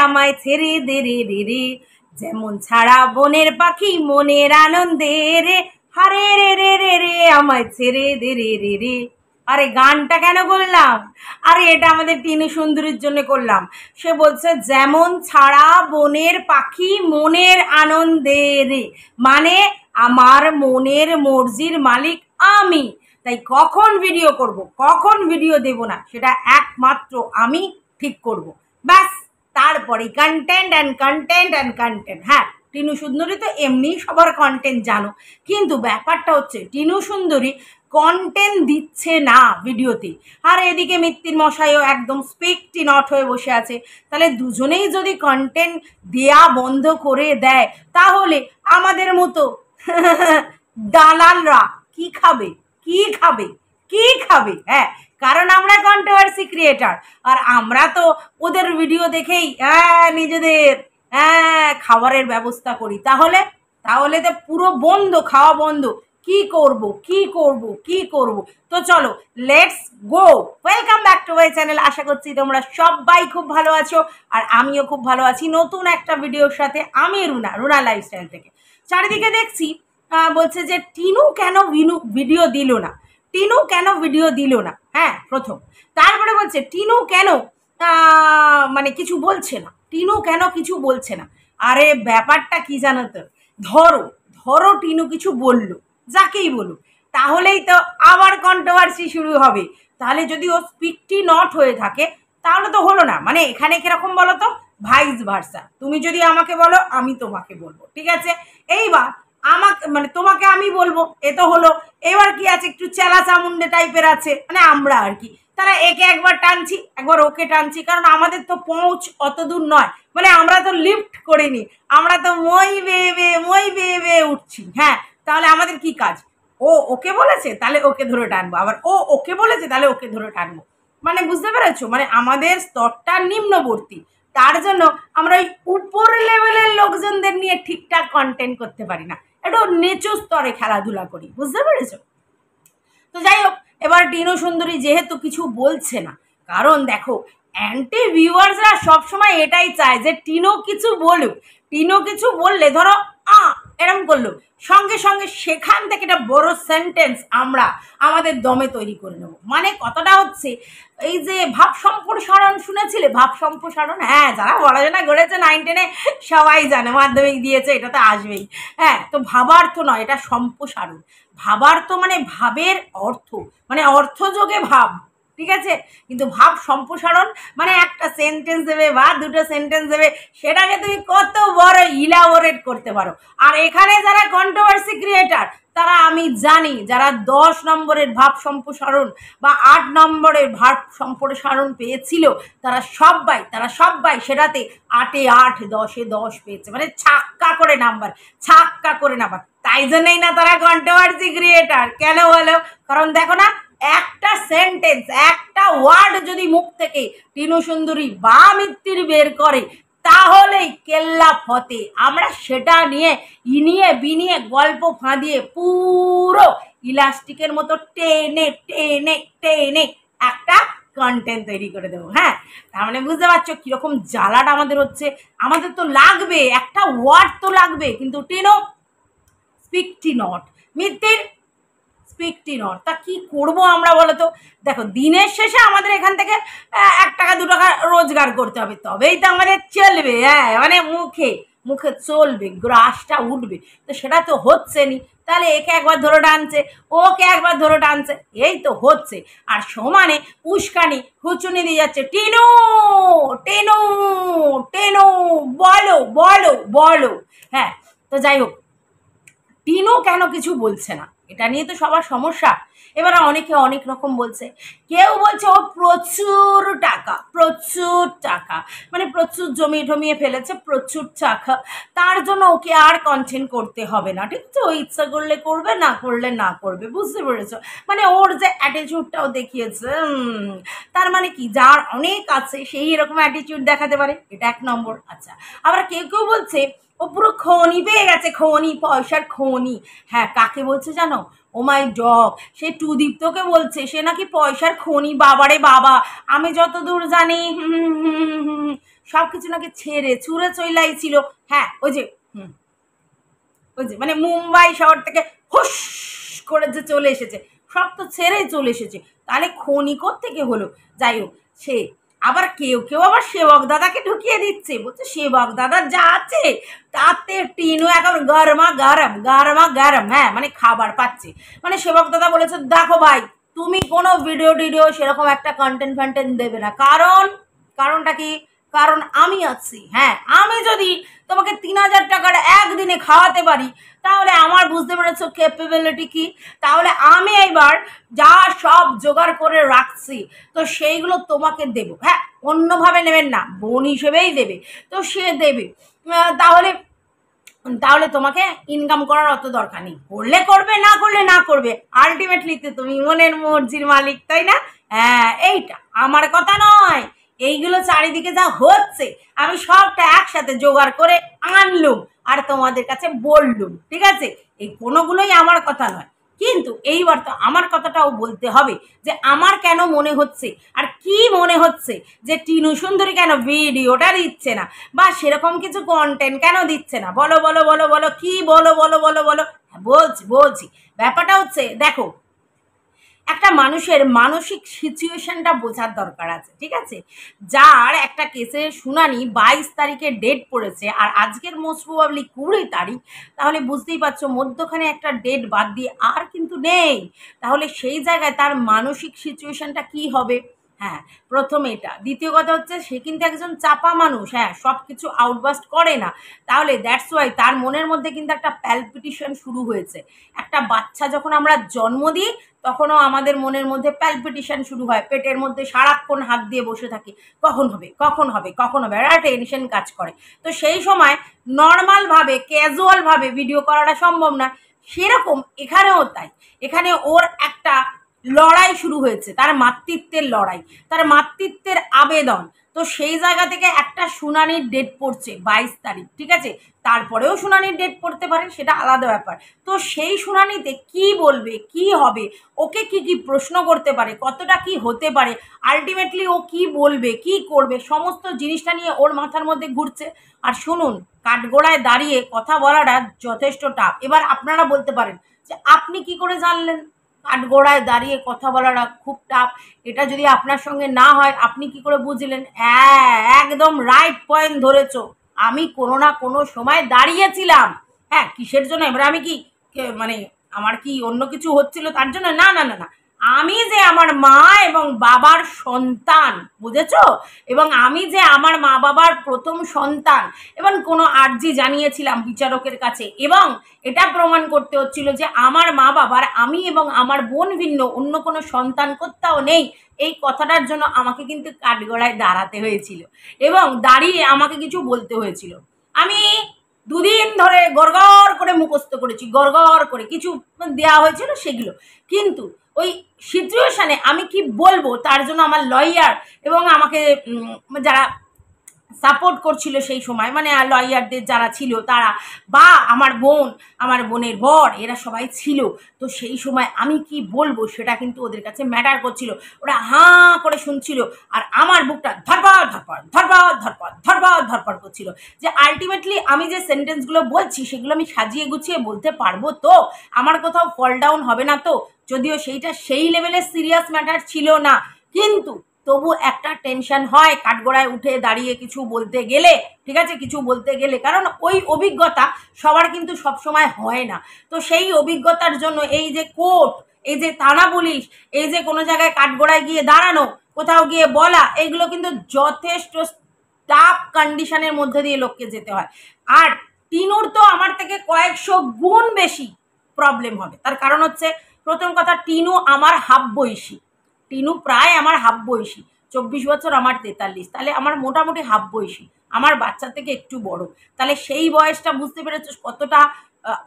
আমায় ছেড়ে দে রে রে রে, যেমন ছাড়া বনের পাখি মনের আনন্দে রে, হারে রে রে রে রে আমায় ছেড়ে দে রে রে রে। আরে গানটা কেন করলাম? আরে এটা আমাদের টিনু সুন্দরীর জন্য করলাম। সে বলছে যেমন ছাড়া বনের পাখি মনের আনন্দে রে, মানে আমার মনের মর্জির মালিক আমি, তাই কখন ভিডিও করব কখন ভিডিও দেব না সেটা একমাত্র আমি ঠিক করব। ব্যাস, তারপরে content and content and content. হ্যাঁ, টিনু সুন্দরী তো এমনি সবার কন্টেন্ট জানো, কিন্তু ব্যাপারটা হচ্ছে টিনু সুন্দরী কন্টেন্ট দিচ্ছে না ভিডিওতে, আর এদিকে মিত্তির মশাইও একদম স্পিকটি নট হয়ে বসে আছে। তাহলে দুজনেই যদি কন্টেন্ট দেয়া বন্ধ করে দেয় তাহলে আমাদের মতো দালালরা কি খাবে কি খাবে কি খাবে? হ্যাঁ, কারণ আমরা কন্ট্রোভার্সি ক্রিয়েটার, আর আমরা তো ওদের ভিডিও দেখেই নিজেদের খাবারের ব্যবস্থা করি। তাহলে তাহলে তো পুরো বন্ধ, খাওয়া বন্ধ। কি করব কি করব কি করব? তো চলো let's go. Welcome back to my channel. আশা করছি তোমরা সবাই খুব ভালো আছো, আর আমিও খুব ভালো আছি নতুন একটা ভিডিওর সাথে। আমি রুনা লাইফস্টাইল থেকে। চারিদিকে দেখছি বলছে যে টিনু কেন ভিডিও দিল না, টিনু কেন ভিডিও দিল না। হ্যাঁ, প্রথম। তারপরে বলছে টিনু কেন মানে কিছু বলছে না, টিনু কেন কিছু বলছে না। আরে ব্যাপারটা কি জানো তো, ধরো ধরো টিনু কিছু বলল, যাকেই বলুক, তাহলেই তো আবার কন্ট্রোভার্সি শুরু হবে। তাহলে যদি ও স্পিকটি নট হয়ে থাকে তাহলে তো হলো না। মানে এখানে কিরকম বলো তো, ভাইস ভার্সা। তুমি যদি আমাকে বলো আমি তোমাকে বলবো, ঠিক আছে? এইবার আমাকে মানে তোমাকে আমি বলবো, এ তো হলো। এবার কি আছে, একটু চেলা চামুন্ডে টাইপের আছে, মানে আমরা আর কি, তারা একে একবার টানছি একবার ওকে টানছি, কারণ আমাদের তো পৌঁছ অত দূর নয়। মানে আমরা তো লিফট করিনি, আমরা তো মই বেয়ে উঠছি। হ্যাঁ, তাহলে আমাদের কি কাজ? ও ওকে বলেছে তাহলে ওকে ধরে টানবো, আবার ও ওকে বলেছে তাহলে ওকে ধরে টানবো। মানে বুঝতে পেরেছো, মানে আমাদের স্তরটা নিম্নবর্তী, তার জন্য আমরা ওই উপর লেভেলের লোকজনদের নিয়ে ঠিকঠাক কন্টেন্ট করতে পারি না, একটু নিচু স্তরে খেলাধুলা করি। বুঝতে পেরেছো? তো যাই হোক, এবার টিনু সুন্দরী যেহেতু কিছু বলছে না, কারণ দেখো অ্যান্টি ভিউয়ার্সরা সবসময় এটাই চায় যে টিনু কিছু বলুক। টিনু কিছু বললে ধরো এরম করলো, সঙ্গে সঙ্গে সেখান থেকে একটা বড় সেন্টেন্স আমরা আমাদের দমে তৈরি করে নেব। মানে কতটা হচ্ছে, এই যে ভাব সম্প্রসারণ শুনেছিলে? ভাব সম্প্রসারণ, হ্যাঁ, যারা পড়াশোনা করেছে 9, 10-এ সবাই জানে, মাধ্যমিক দিয়েছে, এটা তো আসবেই। হ্যাঁ, তো ভাবার্থ নয়, এটা সম্প্রসারণ। ভাবার্থ মানে ভাবের অর্থ, মানে অর্থযোগে ভাব, ঠিক আছে? কিন্তু ভাব সম্প্রসারণ মানে একটা সেন্টেন্স দেবে বা দুটো সেন্টেন্স দেবে, সেটাকে তুমি কত বড় ইলাবোরেট করতে পারো। আর এখানে যারা কন্ট্রোভার্সি ক্রিয়েটার, তারা আমি জানি যারা 10 নম্বরের ভাব সম্প্রসারণ বা 8 নম্বরের ভাব সম্প্রসারণ পেয়েছিল, তারা সবাই সেটাতে 8-এ 8, 10-এ 10 পেয়েছে, মানে ছাক্কা করে নাম্বার। তাই জন্যই না তারা কন্ট্রোভার্সি ক্রিয়েটার। কেন বলো? কারণ দেখো না, একটা সেন্টেন্স, একটা ওয়ার্ড যদি মুখ থেকে টিনু সুন্দরী বা মিত্তির বের করে তাহলেই কেল্লা ফতে। আমরা সেটা নিয়ে ইনিয়ে বিনিয়ে গল্প ফাঁদিয়ে পুরো ইলাস্টিকের মতো টেনে টেনে টেনে একটা কন্টেন্ট তৈরি করে দেবো। হ্যাঁ, তার মানে বুঝতে পারছো কিরকম জ্বালাটা আমাদের হচ্ছে। আমাদের তো লাগবে, একটা ওয়ার্ড তো লাগবে, কিন্তু টিনু স্পিকটি নট, মিত্তির স্পিকটি নট। তা কি করবো আমরা বলো তো? দেখো, দিনের শেষে আমাদের এখান থেকে 1 টাকা 2 টাকা রোজগার করতে হবে, তবেই তো আমাদের চলবে। হ্যাঁ, মানে মুখে মুখে চলবে, গ্রাসটা উঠবে। তো সেটা তো হচ্ছে নি, তাহলে একে একবার ধরে টানছে, ওকে একবার ধরে টানছে, এই তো হচ্ছে। আর সমানে উস্কানি হুচুনি দিয়ে যাচ্ছে, টিনু টিনু টিনু বলো বলো বলো। হ্যাঁ, তো যাই হোক, টিনু কেন কিছু বলছে না, এটা নিয়ে তো সবার সমস্যা। এবার অনেকে অনেক রকম বলছে। কেউ বলছে ও প্রচুর টাকা, মানে প্রচুর জমিয়ে ফেলেছে, প্রচুর টাকা, তার জন্য ওকে আর কন্টেন্ট করতে হবে না। ঠিক আছে, ও ইচ্ছা করলে করবে, না করলে না করবে। বুঝতে পেরেছো? মানে ওর যে অ্যাটিটিউডটাও দেখিয়েছে, তার মানে কি, যার অনেক আছে সেই এরকম অ্যাটিটিউড দেখাতে পারে, এটা 1 নম্বর। আচ্ছা, আবার কেউ কেউ বলছে ও পুরো খনি পেয়ে গেছে, খনি, পয়সার খনি। হ্যাঁ, কাকে বলছে জানো? ও মাই ডগ, সে টুদীপ্তকে বলছে সে নাকি পয়সার খনি। বাবারে বাবা, আমি যতদূর জানি সব কিছু নাকি ছেড়ে ছুঁড়ে চইলাই ছিল। হ্যাঁ ওই যে মানে মুম্বাই শহর থেকে হুস করে যে চলে এসেছে, সব তো ছেড়েই চলে এসেছে, তাহলে খনি থেকে হলো। যাই হোক, সে আবার কেউ কেউ আবার সেবক দাদাকে ঢুকিয়ে দিচ্ছে, বলছে সেবক দাদার যা আছে তাতে টিনু এখন গরমা গরম গরমা গরম, হ্যাঁ মানে খাবার পাচ্ছে। মানে সেবক দাদা বলেছে দেখো ভাই তুমি কোনো ভিডিও সেরকম একটা কন্টেন্ট ফন্টেন্ট দেবে না, কারণটা কি, কারণ আমি আছি। হ্যাঁ আমি যদি তোমাকে 3,000 টাকার একদিনে খাওয়াতে পারি তাহলে আমার বুঝতে পেরেছো ক্যাপেবিলিটি কি, তাহলে আমি এইবার যা সব জোগাড় করে রাখছি তো সেইগুলো তোমাকে দেবো। হ্যাঁ অন্যভাবে নেবেন না, বোন হিসেবেই দেবে, তো সে দেবে। তাহলে তোমাকে ইনকাম করার অত দরকার নেই, করলে করবে না করলে না করবে, আলটিমেটলি তো তুমি মনের মর্জির মালিক, তাই না? হ্যাঁ এইটা আমার কথা নয়, এইগুলো চারিদিকে যা হচ্ছে আমি সবটা একসাথে জোগাড় করে আনলুম আর তোমাদের কাছে বললুম, ঠিক আছে? এই কোনোগুলোই আমার কথা নয়, কিন্তু এইবার তো আমার কথাটাও বলতে হবে যে আমার কেন মনে হচ্ছে আর কি মনে হচ্ছে যে টিনু সুন্দরী কেন ভিডিওটা দিচ্ছে না বা সেরকম কিছু কন্টেন্ট কেন দিচ্ছে না, বলো বলো বলো বলো কি বলো বলো বলো বলো। বলছি ব্যাপারটা হচ্ছে দেখো, একটা মানুষের মানসিক সিচুয়েশনটা বোঝার দরকার আছে, ঠিক আছে? যার একটা কেসের শুনানি 22 তারিখে ডেট পড়েছে আর আজকের মোস্ট প্রবাবলি 20 তারিখ, তাহলে বুঝতেই পারছো মধ্যখানে একটা ডেট বাদ দিয়ে আর কিন্তু নেই, তাহলে সেই জায়গায় তার মানসিক সিচুয়েশনটা কি হবে? হ্যাঁ প্রথম এটা, দ্বিতীয় কথা হচ্ছে সে কিন্তু একজন চাপা মানুষ, হ্যাঁ সব কিছু আউটবাস্ট করে না, তাহলে দ্যাটস ওয়াই তার মনের মধ্যে কিন্তু একটা প্যালপিটেশন শুরু হয়েছে। একটা বাচ্চা যখন আমরা জন্ম দিই তখনও আমাদের মনের মধ্যে প্যালপিটেশন শুরু হয়, পেটের মধ্যে সারাক্ষণ হাত দিয়ে বসে থাকি কখন হবে কখন হবে কখন হবে, একটা টেনশন কাজ করে। তো সেই সময় নর্মালভাবে ক্যাজুয়ালভাবে ভিডিও করাটা সম্ভব না, সেরকম এখানেও তাই, এখানে ওর একটা লড়াই শুরু হয়েছে, তার মাতৃত্বের লড়াই, তার মাতৃত্বের আবেদন। তো সেই জায়গা থেকে একটা শুনানির ডেট পড়ছে 22 তারিখ, ঠিক আছে? তারপরেও শুনানির ডেট পড়তে পারে, সেটা আলাদা ব্যাপার। তো সেই শুনানিতে কি বলবে, কি হবে, ওকে কি কি প্রশ্ন করতে পারে, কতটা কি হতে পারে, আলটিমেটলি ও কি বলবে কি করবে, সমস্ত জিনিসটা নিয়ে ওর মাথার মধ্যে ঘুরছে। আর শুনুন, কাঠগোড়ায় দাঁড়িয়ে কথা বলাটা যথেষ্ট টাফ। এবার আপনারা বলতে পারেন যে আপনি কি করে জানলেন কাঠগোড়ায় দাঁড়িয়ে কথা বলাটা খুব টাফ? এটা যদি আপনার সঙ্গে না হয় আপনি কি করে বুঝলেন? হ্যাঁ একদম রাইট পয়েন্ট ধরেছো, আমি কোনো না কোনো সময় দাঁড়িয়েছিলাম। হ্যাঁ কিসের জন্য? এবার আমি কি মানে আমার কি অন্য কিছু হচ্ছিল তার জন্য? না না না না, আমি যে আমার মা এবং বাবার সন্তান, বুঝেছো? এবং আমি যে আমার মা বাবার প্রথম সন্তান, এবং কোনো আর্জি জানিয়েছিলাম বিচারকের কাছে, এবং এটা প্রমাণ করতে হচ্ছিল যে আমার মা বাবার আমি এবং আমার বোন ভিন্ন অন্য কোনো সন্তান কোথাও নেই, এই কথাটার জন্য আমাকে কিন্তু কাঠগড়ায় দাঁড়াতে হয়েছিল এবং দাঁড়িয়ে আমাকে কিছু বলতে হয়েছিল। আমি 2 দিন ধরে গড়গড় করে মুখস্থ করেছি, গড়গড় করে কিছু দেওয়া হয়েছিল সেগুলো, কিন্তু ওই সিচুয়েশানে আমি কি বলবো তার জন্য আমার লয়ার এবং আমাকে যারা সাপোর্ট করছিল সেই সময়, মানে লয়ারদের যারা ছিল তারা, বা আমার বোন, আমার বোনের বর, এরা সবাই ছিল। তো সেই সময় আমি কি বলবো সেটা কিন্তু ওদের কাছে ম্যাটার করছিল, ওরা হাঁ করে শুনছিল আর আমার বুকটা ধরপড় ধরপড় ধরপড় ধরপড় ধরপড় ধরপড় করছিল যে আলটিমেটলি আমি যে সেন্টেন্সগুলো বলছি সেগুলো আমি সাজিয়ে গুছিয়ে বলতে পারবো তো, আমার কোথাও ফল ডাউন হবে না তো? যদিও সেইটা সেই লেভেলের সিরিয়াস ম্যাটার ছিল না, কিন্তু তবু একটা টেনশন হয় কাঠগোড়ায় উঠে দাঁড়িয়ে কিছু বলতে গেলে, ঠিক আছে? কিছু বলতে গেলে, কারণ ওই অভিজ্ঞতা সবার কিন্তু সবসময় হয় না। তো সেই অভিজ্ঞতার জন্য এই যে কোর্ট, এই যে থানা পুলিশ, এই যে কোনো জায়গায় কাঠগোড়ায় গিয়ে দাঁড়ানো, কোথাও গিয়ে বলা, এইগুলো কিন্তু যথেষ্ট টাফ কন্ডিশনের মধ্যে দিয়ে লোককে যেতে হয়। আর টিনুর তো আমার থেকে কয়েকশো গুণ বেশি প্রবলেম হবে, তার কারণ হচ্ছে প্রথম কথা টিনু আমার হাফ বয়সী, টিনু প্রায় আমার হাফ বয়সী, 24 বছর, আমার 43, তাহলে আমার মোটামুটি হাফ বয়সী, আমার বাচ্চা থেকে একটু বড়, তাহলে সেই বয়সটা বুঝতে পেরেছো কতটা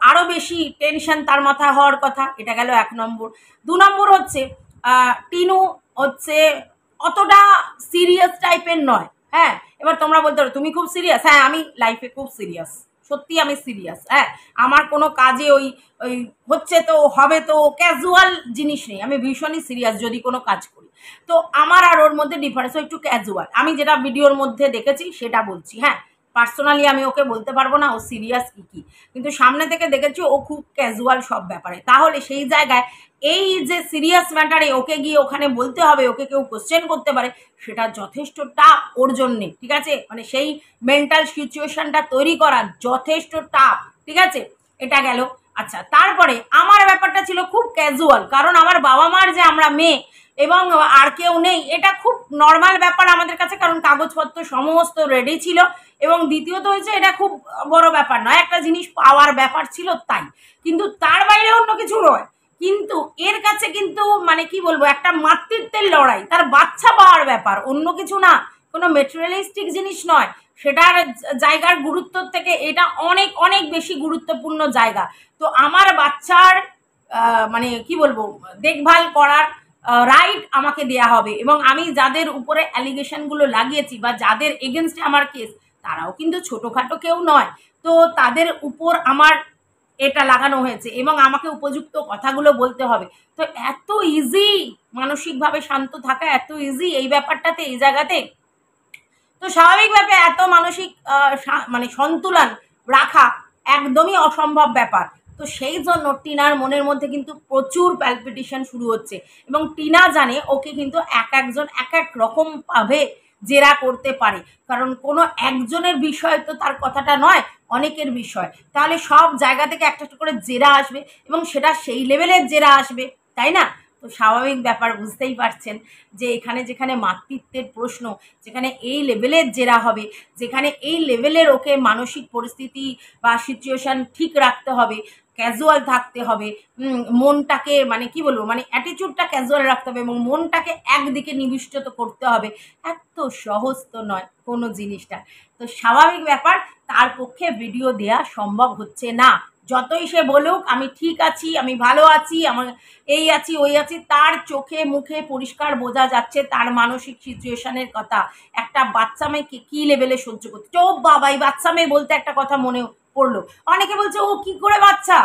আরও বেশি টেনশন তার মাথায় হওয়ার কথা। এটা গেল 1 নম্বর। 2 নম্বর হচ্ছে টিনু হচ্ছে অতটা সিরিয়াস টাইপের নয়। হ্যাঁ এবার তোমরা বলতে পারো তুমি খুব সিরিয়াস, হ্যাঁ আমি লাইফে খুব সিরিয়াস, সত্যি আমি সিরিয়াস। হ্যাঁ, আমার কোনো কাজে ওই ওই হচ্ছে তো হবে তো ক্যাজুয়াল জিনিস নেই, আমি ভীষণই সিরিয়াস যদি কোনো কাজ করি। তো আমার আর ওর মধ্যে ডিফারেন্স একটু ক্যাজুয়াল, আমি যেটা ভিডিওর মধ্যে দেখেছি সেটা বলছি। হ্যাঁ, পার্সোনালি আমি ওকে বলতে পারবো না ও সিরিয়াস কি, কিন্তু সামনে থেকে দেখেছি ও খুব ক্যাজুয়াল সব ব্যাপারে। তাহলে সেই জায়গায় এই যে সিরিয়াস ম্যাটারে ওকে গিয়ে ওখানে বলতে হবে, ওকে কেউ কোশ্চেন করতে পারে, সেটা যথেষ্টটা ওর জন্যে। ঠিক আছে, মানে সেই মেন্টাল সিচুয়েশনটা তৈরি করা যথেষ্ট টাফ। ঠিক আছে, এটা গেল। আচ্ছা, তারপরে আমার ব্যাপারটা ছিল খুব ক্যাজুয়াল, কারণ আমার বাবা মার যে আমরা মেয়ে এবং আর কেউ নেই, এটা খুব নর্মাল ব্যাপার আমাদের কাছে, কারণ কাগজপত্র সমস্ত রেডি ছিল। এবং দ্বিতীয়ত হয়েছে এটা খুব বড় ব্যাপার নয়, একটা জিনিস পাওয়ার ব্যাপার ছিল তাই, কিন্তু তার বাইরে অন্য কিছু নয়। কিন্তু এর কাছে কিন্তু মানে কি বলবো, একটা মাতৃত্বের লড়াই, তার বাচ্চা পাওয়ার ব্যাপার, অন্য কিছু না, কোনো মেটেরিয়ালিস্টিক জিনিস নয়। সেটার জায়গার গুরুত্ব থেকে এটা অনেক অনেক বেশি গুরুত্বপূর্ণ জায়গা। তো আমার বাচ্চার মানে কি বলবো, দেখভাল করার রাইট আমাকে দেয়া হবে। এবং আমি যাদের উপরে অ্যালিগেশনগুলো লাগিয়েছি বা যাদের এগেনস্টে আমার কেস, তারাও কিন্তু ছোটোখাটো কেউ নয়। তো তাদের উপর আমার এটা লাগানো হয়েছে এবং আমাকে উপযুক্ত কথাগুলো বলতে হবে। তো এত ইজি মানসিকভাবে শান্ত থাকা, এত ইজি এই ব্যাপারটাতে, এই জায়গাতে। তো স্বাভাবিকভাবে এত মানসিক মানে সন্তুলন রাখা একদমই অসম্ভব ব্যাপার। তো সেই জন্য টিনার মনের মধ্যে কিন্তু প্রচুর প্যালপিটেশন শুরু হচ্ছে এবং টিনা জানে ওকে কিন্তু একজন এক এক রকমভাবে জেরা করতে পারে, কারণ কোনো একজনের বিষয় তো তার কথাটা নয়, অনেকের বিষয়। তাহলে সব জায়গা থেকে একটা একটা করে জেরা আসবে এবং সেটা সেই লেভেলের জেরা আসবে, তাই না? তো স্বাভাবিক ব্যাপার, বুঝতেই পারছেন যে এখানে যেখানে মাতৃত্বের প্রশ্ন, যেখানে এই লেভেলের জেরা হবে, যেখানে এই লেভেলের ওকে মানসিক পরিস্থিতি বা সিচুয়েশন ঠিক রাখতে হবে, ক্যাজুয়াল থাকতে হবে, মনটাকে মানে কি বলবো, মানে অ্যাটিটিউডটা ক্যাজুয়াল রাখতে হবে এবং মনটাকে একদিকে নিবিষ্ট তো করতে হবে। এত সহজ তো নয় কোনো জিনিসটা। তো স্বাভাবিক ব্যাপার, তার পক্ষে ভিডিও দেয়া সম্ভব হচ্ছে না। যতই সে বলুক আমি ঠিক আছি, আমি ভালো আছি, আমার এই আছি ওই আছি, তার চোখে মুখে পরিষ্কার বোঝা যাচ্ছে তার মানসিক সিচুয়েশনের কথা। একটা বাচ্চা মেয়েকে কী লেভেলে সহ্য করতে। ও বাবা, এই বাচ্চা মেয়ে বলতে একটা কথা মনে পড়লো, অনেকে বলছে ও কি করে বাচ্চা,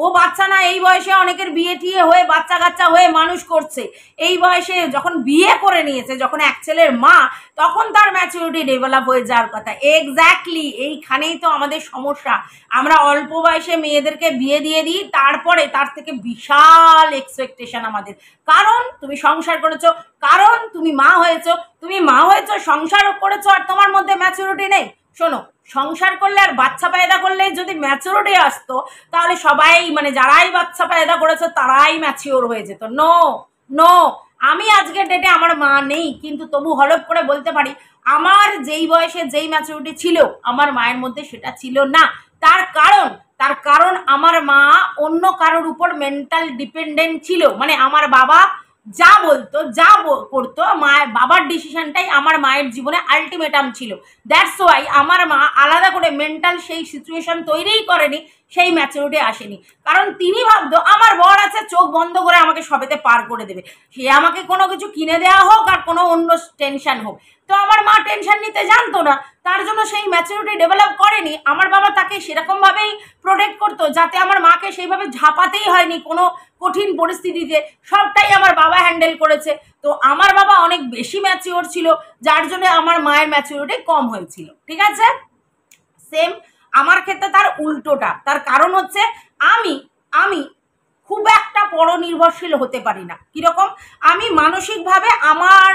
ও বাচ্চা না, এই বয়সে অনেকের বিয়ে টিয়ে হয়ে বাচ্চা কাচ্চা হয়ে মানুষ করছে। এই বয়সে যখন বিয়ে করে নিয়েছে, যখন এক ছেলের মা, তখন তার ম্যাচুরিটি ডেভেলপ হয়ে যাওয়ার কথা। এক্স্যাক্টলি এইখানেই তো আমাদের সমস্যা। আমরা অল্প বয়সে মেয়েদেরকে বিয়ে দিয়ে দিই, তারপরে তার থেকে বিশাল এক্সপেকটেশন আমাদের। কারণ তুমি সংসার করেছো, কারণ তুমি মা হয়েছো, তুমি মা হয়েছো, সংসারও করেছো, আর তোমার মধ্যে ম্যাচুরিটি নেই। শোনো, সংসার করলে আর বাচ্চা পয়দা করলেই যদি ম্যাচুরিটি আসতো, তাহলে সবাই মানে যারাই বাচ্চা পয়দা করেছে তারাই ম্যাচিওর হয়ে যেত। নো নো, আমি আজকের ডেটে আমার মা নেই, কিন্তু তবু হলপ করে বলতে পারি আমার যেই বয়সে যেই ম্যাচুরিটি ছিল আমার মায়ের মধ্যে সেটা ছিল না। তার কারণ আমার মা অন্য কারোর উপর মেন্টাল ডিপেন্ডেন্ট ছিল। মানে আমার বাবা যা বলতো, যা করতো, মায়ের বাবার ডিসিশনটাই আমার মায়ের জীবনে আলটিমেটাম ছিল। দ্যাটস ওয়াই আমার মা আলাদা করে মেন্টাল সেই সিচুয়েশন তৈরিই করেনি, সেই ম্যাচুরিটি আসেনি। কারণ তিনি ভাবতো আমার বর আছে, চোখ বন্ধ করে আমাকে সবেতে পার করে দেবে, সে আমাকে কোনো কিছু কিনে দেওয়া হোক আর কোনো অন্য টেনশন হোক। তো আমার মা টেনশন নিতে জানতো না, তার জন্য সেই ম্যাচুরিটি ডেভেলপ করেনি। আমার বাবা তাকে সেরকমভাবেই প্রোটেক্ট করতো যাতে আমার মাকে সেইভাবে ঝাঁপাতেই হয়নি কোনো কঠিন পরিস্থিতিতে, সবটাই আমার বাবা হ্যান্ডেল করেছে। তো আমার বাবা অনেক বেশি ম্যাচিওর ছিল, যার জন্য আমার মায়ের ম্যাচিওরিটি কম হয়েছিল। ঠিক আছে, সেম আমার ক্ষেত্রে তার উল্টোটা। তার কারণ হচ্ছে আমি আমি খুব একটা পরনির্ভরশীল হতে পারি না। কীরকম, আমি মানসিকভাবে আমার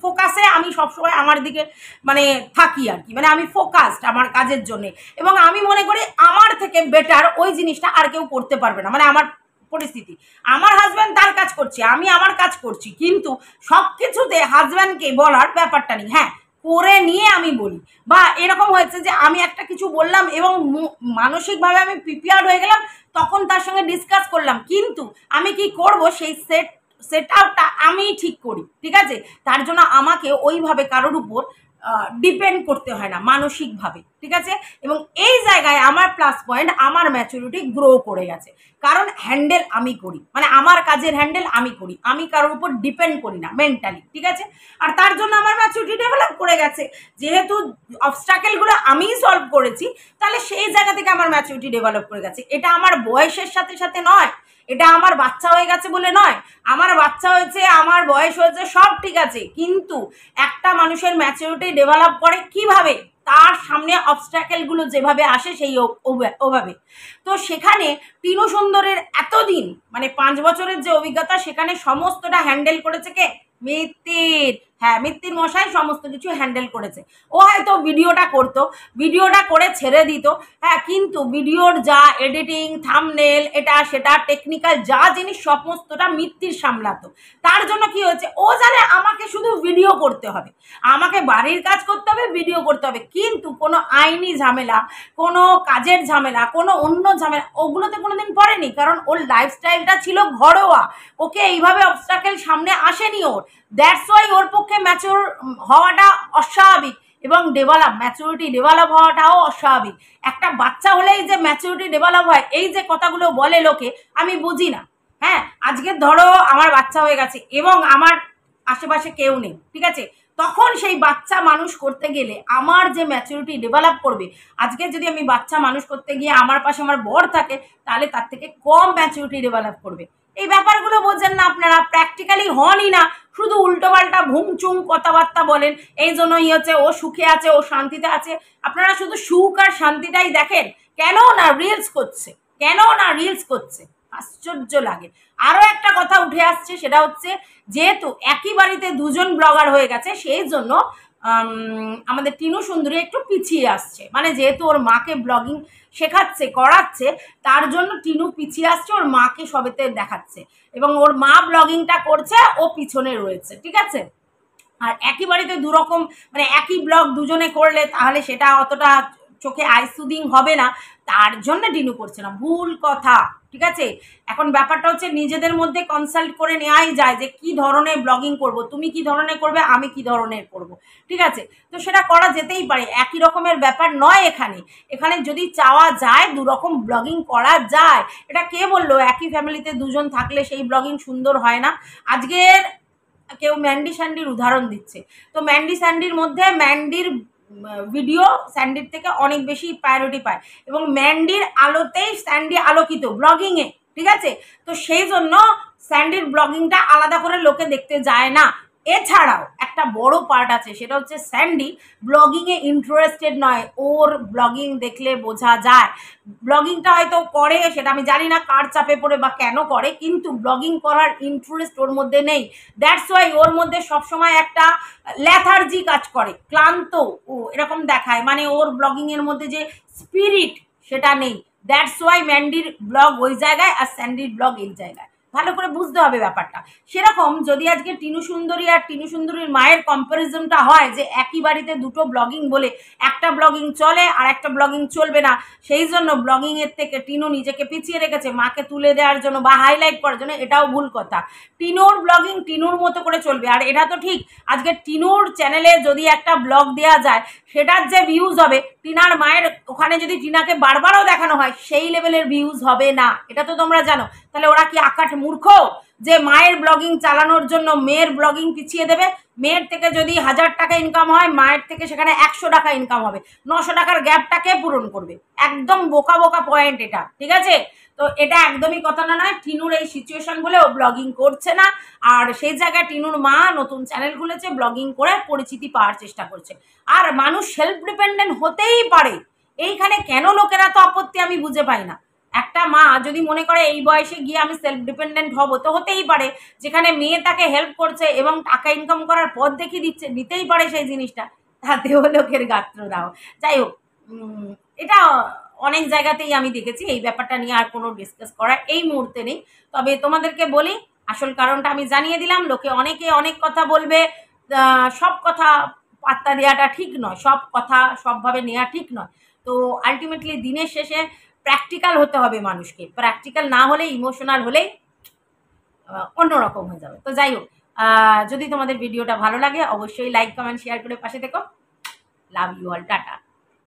ফোকাসে আমি সবসময় আমার দিকে মানে থাকি আর কি, মানে আমি ফোকাসড আমার কাজের জন্যে, এবং আমি মনে করি আমার থেকে বেটার ওই জিনিসটা আর কেউ করতে পারবে না। মানে আমার পরিস্থিতি, আমার হাজব্যান্ড তার কাজ করছে, আমি আমার কাজ করছি, কিন্তু সব কিছুতে হাজব্যান্ডকে বলার ব্যাপারটা নেই। হ্যাঁ, করে নিয়ে আমি বলি, বা এরকম হয়েছে যে আমি একটা কিছু বললাম এবং মানসিকভাবে আমি প্রিপেয়ার হয়ে গেলাম, তখন তার সঙ্গে ডিসকাস করলাম, কিন্তু আমি কি করব সেই সেট আউটটা আমি ঠিক করি। ঠিক আছে, তার জন্য আমাকে ওইভাবে কারোর উপর ডিপেন্ড করতে হয় না মানসিকভাবে, ঠিক আছে। এবং এই জায়গায় আমার প্লাস পয়েন্ট, আমার ম্যাচুরিটি গ্রো করে গেছে, কারণ হ্যান্ডেল আমি করি, মানে আমার কাজের হ্যান্ডেল আমি করি, আমি কারোর উপর ডিপেন্ড করি না মেন্টালি, ঠিক আছে। আর তার জন্য আমার ম্যাচুরিটি ডেভেলপ করে গেছে, যেহেতু অবস্ট্রাকেলগুলো আমিই সলভ করেছি, তাহলে সেই জায়গা থেকে আমার ম্যাচুরিটি ডেভেলপ করে গেছে। এটা আমার বয়সের সাথে সাথে নয়, এটা আমার বাচ্চা হয়ে গেছে বলে নয়। আমার বাচ্চা হয়েছে, আমার বয়স হয়েছে, সব ঠিক আছে, কিন্তু একটা মানুষের ম্যাচুরিটি ডেভেলপ করে কিভাবে, তার সামনে অবস্ট্রাকেলগুলো যেভাবে আসে সেই ওভাবে। তো সেখানে টিনু সুন্দরের এতদিন মানে 5 বছরের যে অভিজ্ঞতা, সেখানে সমস্তটা হ্যান্ডেল করেছে কে? মিত্তির। হ্যাঁ, মিত্তির মশাই সমস্ত কিছু হ্যান্ডেল করেছে। ও হয়তো ভিডিওটা করতো, ভিডিওটা করে ছেড়ে দিত, হ্যাঁ, কিন্তু ভিডিওর যা এডিটিং, থাম্বনেল, এটা সেটা টেকনিক্যাল যা জিনিস সমস্তটা মিত্তির সামলাতো। তার জন্য কি হয়েছে, ও জানে আমাকে শুধু ভিডিও করতে হবে, আমাকে বাড়ির কাজ করতে হবে, ভিডিও করতে হবে, কিন্তু কোনো আইনি ঝামেলা, কোনো কাজের ঝামেলা, কোনো অন্য ঝামেলা ওগুলোতে কোনোদিন পড়েনি, কারণ ওর লাইফস্টাইলটা ছিল ঘরোয়া। ওকে এইভাবে অবস্ট্রাকেল সামনে আসেনি ওর। দ্যাটস ওয়াই ওর পক্ষে ম্যাচিওর হওয়াটা অস্বাভাবিক, এবং ম্যাচুরিটি ডেভেলপ হওয়াটাও অস্বাভাবিক। একটা বাচ্চা হলেই যে ম্যাচুরিটি ডেভেলপ হয়, এই যে কথাগুলো বলে লোকে, আমি বুঝি না। হ্যাঁ, আজকে ধরো আমার বাচ্চা হয়ে গেছে এবং আমার আশেপাশে কেউ নেই, ঠিক আছে, তখন সেই বাচ্চা মানুষ করতে গেলে আমার যে ম্যাচুরিটি ডেভেলপ করবে, আজকে যদি আমি বাচ্চা মানুষ করতে গিয়ে আমার পাশে আমার বর থাকে, তাহলে তার থেকে কম ম্যাচুরিটি ডেভেলপ করবে। এই ব্যাপারগুলো বোঝেন না আপনারা, প্র্যাকটিক্যালি হনই না, শুধু উল্টোপাল্টা ভুংচুং কথাবার্তা বলেন। এই জন্যই হচ্ছে ও সুখে আছে, ও শান্তিতে আছে। আপনারা শুধু সুখ আর শান্তিটাই দেখেন, কেন না রিলস করছে, কেন না রিলস করছে, আশ্চর্য লাগে। আরো একটা কথা উঠে আসছে, সেটা হচ্ছে যেহেতু একই বাড়িতে দুজন ব্লগার হয়ে গেছে, সেই জন্য আমাদের টিনু সুন্দরী একটু পিছিয়ে আসছে, মানে যেহেতু ওর মাকে ব্লগিং শেখাচ্ছে, করাচ্ছে, তার জন্য টিনু পিছিয়ে আসছে, ওর মাকে সবেতে দেখাচ্ছে, এবং ওর মা ব্লগিংটা করছে, ও পিছনে রয়েছে, ঠিক আছে। আর একই বাড়িতে দুরকম, মানে একই ব্লগ দুজনে করলে তাহলে সেটা অতটা চোখে আই সুদিং হবে না, তার জন্য টিনু করছে না, ভুল কথা, ঠিক আছে। এখন ব্যাপারটা হচ্ছে নিজেদের মধ্যে কনসাল্ট করে নেওয়াই যায় যে কি ধরনের ব্লগিং করব, তুমি কি ধরনের করবে, আমি কি ধরনের করব, ঠিক আছে। তো সেটা করা যেতেই পারে, একই রকমের ব্যাপার নয়। এখানে এখানে যদি চাওয়া যায় দুরকম ব্লগিং করা যায়। এটা কে বললো একই ফ্যামিলিতে দুজন থাকলে সেই ব্লগিং সুন্দর হয় না? আজকের কেউ ম্যান্ডি স্যান্ডির উদাহরণ দিচ্ছে, তো ম্যান্ডি স্যান্ডির মধ্যে ম্যান্ডির ভিডিও স্যান্ডির থেকে অনেক বেশি প্রায়োরিটি পায়, এবং ম্যান্ডির আলোতেই স্যান্ডি আলোকিত ব্লগিংয়ে, ঠিক আছে। তো সেই জন্য স্যান্ডির ব্লগিংটা আলাদা করে লোকে দেখতে যায় না। এছাড়াও একটা বড় পার্ট আছে, সেটা হচ্ছে স্যান্ডি ব্লগিংয়ে ইন্টারেস্টেড নয়। ওর ব্লগিং দেখলে বোঝা যায়, ব্লগিংটা হয়তো করে, সেটা আমি জানি না কার চাপে পড়ে বা কেন করে, কিন্তু ব্লগিং করার ইন্টারেস্ট ওর মধ্যে নেই। দ্যাটস ওয়াই ওর মধ্যে সবসময় একটা ল্যাথার্জি কাজ করে, ক্লান্ত ও এরকম দেখায়, মানে ওর ব্লগিংয়ের মধ্যে যে স্পিরিট সেটা নেই। দ্যাটস ওয়াই ম্যান্ডির ব্লগ ওই জায়গায় আর স্যান্ডির ব্লগ এই জায়গায়, ভালো করে বুঝতে হবে ব্যাপারটা। সেরকম যদি আজকে টিনু সুন্দরী আর টিনু সুন্দরীর মায়ের কম্পারিজনটা হয়, যে একই বাড়িতে দুটো ব্লগিং বলে একটা ব্লগিং চলে আর একটা ব্লগিং চলবে না, সেই জন্য ব্লগিংয়ের থেকে টিনু নিজেকে পিছিয়ে রেখেছে মাকে তুলে দেওয়ার জন্য বা হাইলাইট করার জন্য, এটাও ভুল কথা। টিনুর ব্লগিং টিনুর মতো করে চলবে। আর এটা তো ঠিক, আজকে টিনুর চ্যানেলে যদি একটা ব্লগ দেওয়া যায়, সেটার যে ভিউজ হবে, টিনার মায়ের ওখানে যদি টিনাকে বারবারও দেখানো হয়, সেই লেভেলের ভিউজ হবে না, এটা তো তোমরা জানো। তাহলে ওরা কি আকাট মূর্খ যে মায়ের ব্লগিং চালানোর জন্য মেয়ের ব্লগিং পিছিয়ে দেবে? মেয়ের থেকে যদি 1000 টাকা ইনকাম হয়, মায়ের থেকে সেখানে 100 টাকা ইনকাম হবে, 900 টাকার গ্যাপটাকে পূরণ করবে। একদম বোকা বোকা পয়েন্ট এটা, ঠিক আছে। তো এটা একদমই কথা না নয়, টিনুর এই সিচুয়েশন বলে ও ব্লগিং করছে না, আর সেই জায়গায় টিনুর মা নতুন চ্যানেল খুলেছে, ব্লগিং করে পরিচিতি পাওয়ার চেষ্টা করছে। আর মানুষ সেলফ ডিপেন্ডেন্ট হতেই পারে, এইখানে কেন লোকেরা তো আপত্তি আমি বুঝে পাই না। একটা মা যদি মনে করে এই বয়সে গিয়ে আমি সেলফ ডিপেন্ডেন্ট হব, তো হতেই পারে, যেখানে মেয়ে তাকে হেল্প করছে এবং টাকা ইনকাম করার পথ দেখিয়ে দিচ্ছে, নিতেই পারে সেই জিনিসটা, তাতেও লোকের গাত্র দাও। যাই হোক, এটা অনেক জায়গাতেই আমি দেখেছি, এই ব্যাপারটা নিয়ে আর কোনো ডিসকাস করার এই মুহূর্তে নেই। তবে তোমাদেরকে বলি, আসল কারণটা আমি জানিয়ে দিলাম। লোকে অনেকে অনেক কথা বলবে, সব কথা পাত্তা দেওয়াটা ঠিক নয়, সব কথা সবভাবে নেওয়া ঠিক নয়। তো আলটিমেটলি দিনের শেষে প্র্যাকটিক্যাল হতে হবে মানুষকে, প্র্যাকটিক্যাল না হলে, ইমোশনাল হলেই অন্যরকম হয়ে যাবে। তো যাই হোক, যদি তোমাদের ভিডিওটা ভালো লাগে অবশ্যই লাইক কমেন্ট শেয়ার করে পাশে থেকো। Love you all, tata.